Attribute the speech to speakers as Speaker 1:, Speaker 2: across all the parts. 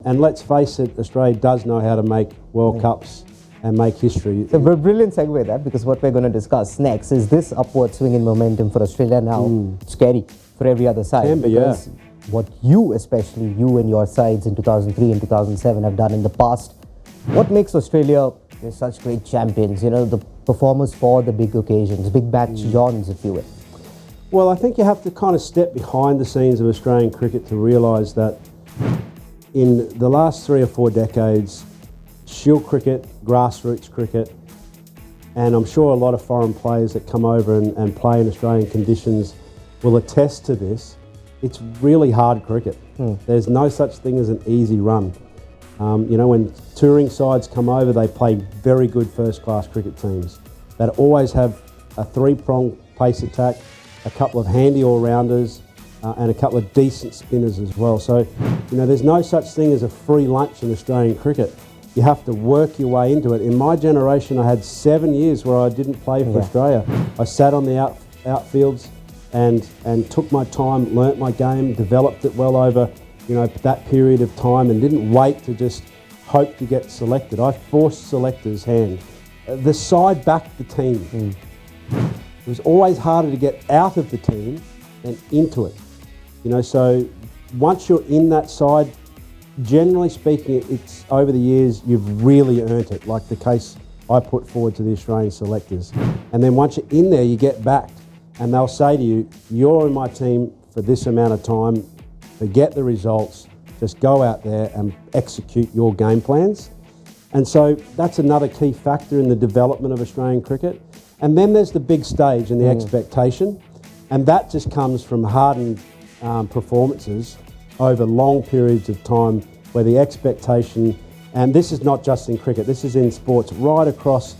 Speaker 1: And let's face it, Australia does know how to make World Cups and make history.
Speaker 2: It's a brilliant segue that, because what we're going to discuss next is this upward swing in momentum for Australia now. Scary for every other side.
Speaker 1: Can be,
Speaker 2: because what you, especially you and your sides in 2003 and 2007 have done in the past, what makes Australia such great champions, the performers for the big occasions, big match Johns, if you will.
Speaker 1: Well, I think you have to kind of step behind the scenes of Australian cricket to realise that in the last 3 or 4 decades, Shield cricket, grassroots cricket, and I'm sure a lot of foreign players that come over and play in Australian conditions will attest to this. It's really hard cricket. There's no such thing as an easy run. When touring sides come over, they play very good first-class cricket teams that always have a 3-pronged pace attack, a couple of handy all-rounders, and a couple of decent spinners as well. So, there's no such thing as a free lunch in Australian cricket. You have to work your way into it. In my generation, I had 7 years where I didn't play for Australia. I sat on the outfields and took my time, learnt my game, developed it well over that period of time, and didn't wait to just hope to get selected. I forced selectors' hand. The side backed the team. It was always harder to get out of the team than into it. So once you're in that side, generally speaking, it's over the years, you've really earned it, like the case I put forward to the Australian selectors. And then once you're in there, you get backed, and they'll say to you, you're in my team for this amount of time, forget the results, just go out there and execute your game plans. And so that's another key factor in the development of Australian cricket. And then there's the big stage and the expectation, and that just comes from hardened performances over long periods of time, where the expectation, and this is not just in cricket, this is in sports right across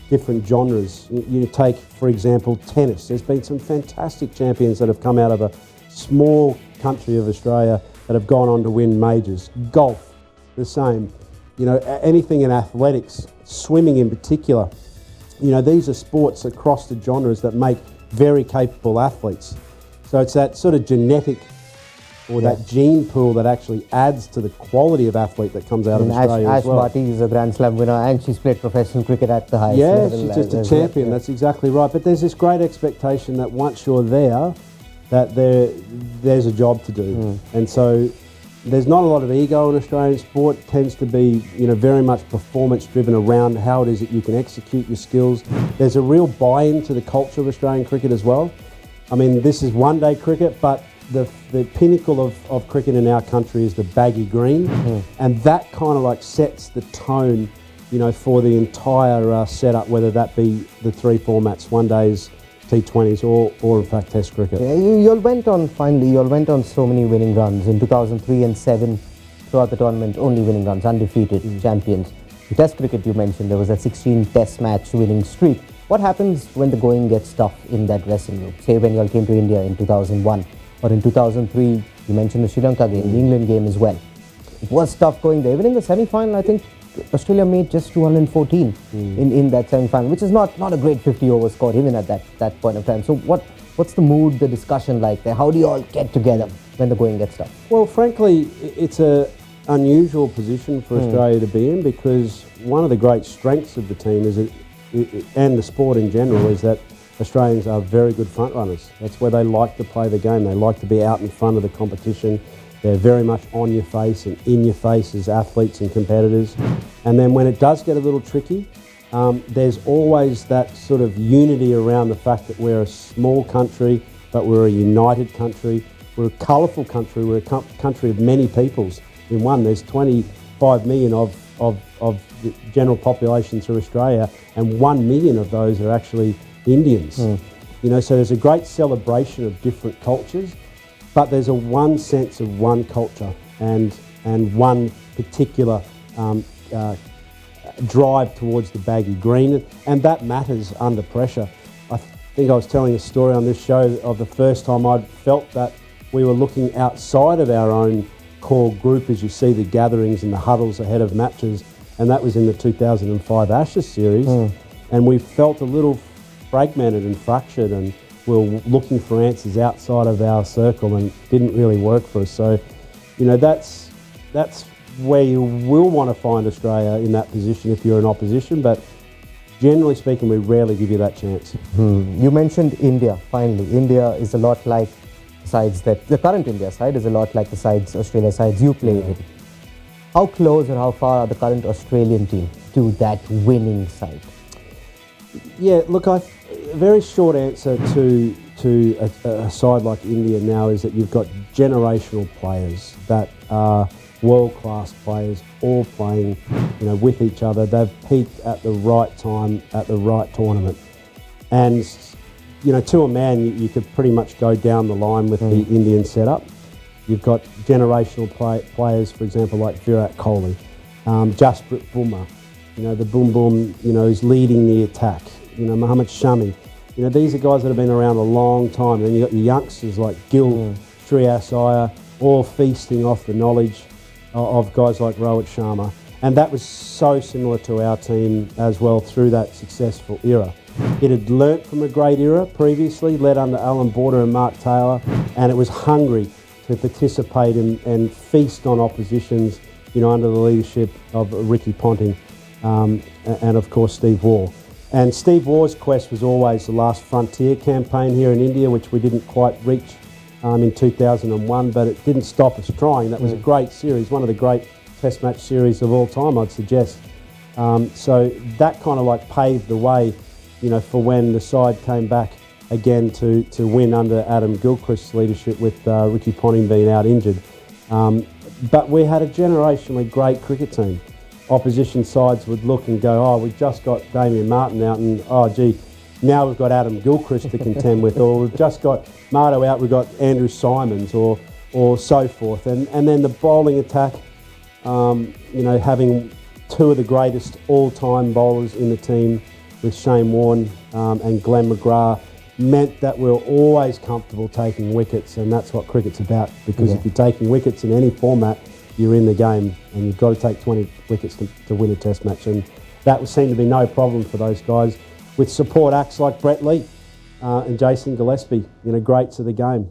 Speaker 1: different genres. You take, for example, tennis. There's been some fantastic champions that have come out of a small country of Australia that have gone on to win majors. Golf, the same. Anything in athletics, swimming in particular. These are sports across the genres that make very capable athletes. So it's that sort of genetic or that gene pool that actually adds to the quality of athlete that comes out of Australia as well.
Speaker 2: Ash Barty is a Grand Slam winner, and she's played professional cricket at the highest level.
Speaker 1: Yeah, she's just a champion, that's exactly right. But there's this great expectation that once you're there, that there's a job to do. And so there's not a lot of ego in Australian sport. It tends to be, very much performance driven around how it is that you can execute your skills. There's a real buy-in to the culture of Australian cricket as well. I mean, this is one-day cricket, but the pinnacle of cricket in our country is the baggy green, and that kind of like sets the tone, for the entire setup, whether that be the 3 formats, one days, T20s, or in fact Test cricket.
Speaker 2: Yeah, you all went on so many winning runs in 2003 and 7 throughout the tournament, only winning runs, undefeated champions. In Test cricket, you mentioned there was a 16 Test match winning streak. What happens when the going gets tough in that dressing room? Say when you all came to India in 2001, or in 2003, you mentioned the Sri Lanka game, the England game as well. It was tough going there. Even in the semi-final, I think Australia made just 214 in that semi-final, which is not a great 50-over score even at that point of time. So what's the mood, the discussion like there? How do you all get together when the going gets tough?
Speaker 1: Well, frankly, it's an unusual position for Australia to be in, because one of the great strengths of the team is and the sport in general is that Australians are very good front runners. That's where they like to play the game. They like to be out in front of the competition. They're very much on your face and in your face as athletes and competitors. And then when it does get a little tricky, there's always that sort of unity around the fact that we're a small country, but we're a united country. We're a colourful country. We're a country of many peoples in one. There's 25 million of the general population through Australia, and 1 million of those are actually Indians. So there's a great celebration of different cultures, but there's a one sense of one culture and one particular drive towards the baggy green, and that matters under pressure. I think I was telling a story on this show of the first time I'd felt that we were looking outside of our own core group, as you see the gatherings and the huddles ahead of matches, and that was in the 2005 Ashes series, and we felt a little fragmented and fractured, and we were looking for answers outside of our circle, and didn't really work for us. So, that's where you will want to find Australia in that position if you're in opposition, but generally speaking, we rarely give you that chance.
Speaker 2: You mentioned India, finally. India is a lot like sides that, the current India side is a lot like the sides, Australia sides you played in. How close or how far are the current Australian team to that winning side?
Speaker 1: Yeah, look, a very short answer to a side like India now is that you've got generational players that are world-class players, all playing, with each other. They've peaked at the right time, at the right tournament. And, to a man, you could pretty much go down the line with the Indian setup. You've got generational players, for example, like Virat Kohli, Jasprit Bumrah, the boom boom, who's leading the attack, Mohammad Shami. These are guys that have been around a long time. Then you've got your youngsters like Gill, Shreyas Iyer, all feasting off the knowledge of guys like Rohit Sharma. And that was so similar to our team as well through that successful era. It had learnt from a great era previously, led under Alan Border and Mark Taylor, and it was hungry to participate and feast on oppositions, under the leadership of Ricky Ponting and of course Steve Waugh. And Steve Waugh's quest was always the last frontier campaign here in India, which we didn't quite reach in 2001, but it didn't stop us trying. That was a great series, one of the great Test match series of all time, I'd suggest. So that kind of like paved the way, for when the side came back again to win under Adam Gilchrist's leadership with Ricky Ponting being out injured. But we had a generationally great cricket team. Opposition sides would look and go, oh, we've just got Damien Martin out, and oh, gee, now we've got Adam Gilchrist to contend with, or we've just got Marto out, we've got Andrew Simons, or so forth. And then the bowling attack, having two of the greatest all-time bowlers in the team with Shane Warne and Glenn McGrath meant that we were always comfortable taking wickets, and that's what cricket's about, because if you're taking wickets in any format, you're in the game, and you've got to take 20 wickets to win a Test match, and that seemed to be no problem for those guys, with support acts like Brett Lee and Jason Gillespie, greats of the game.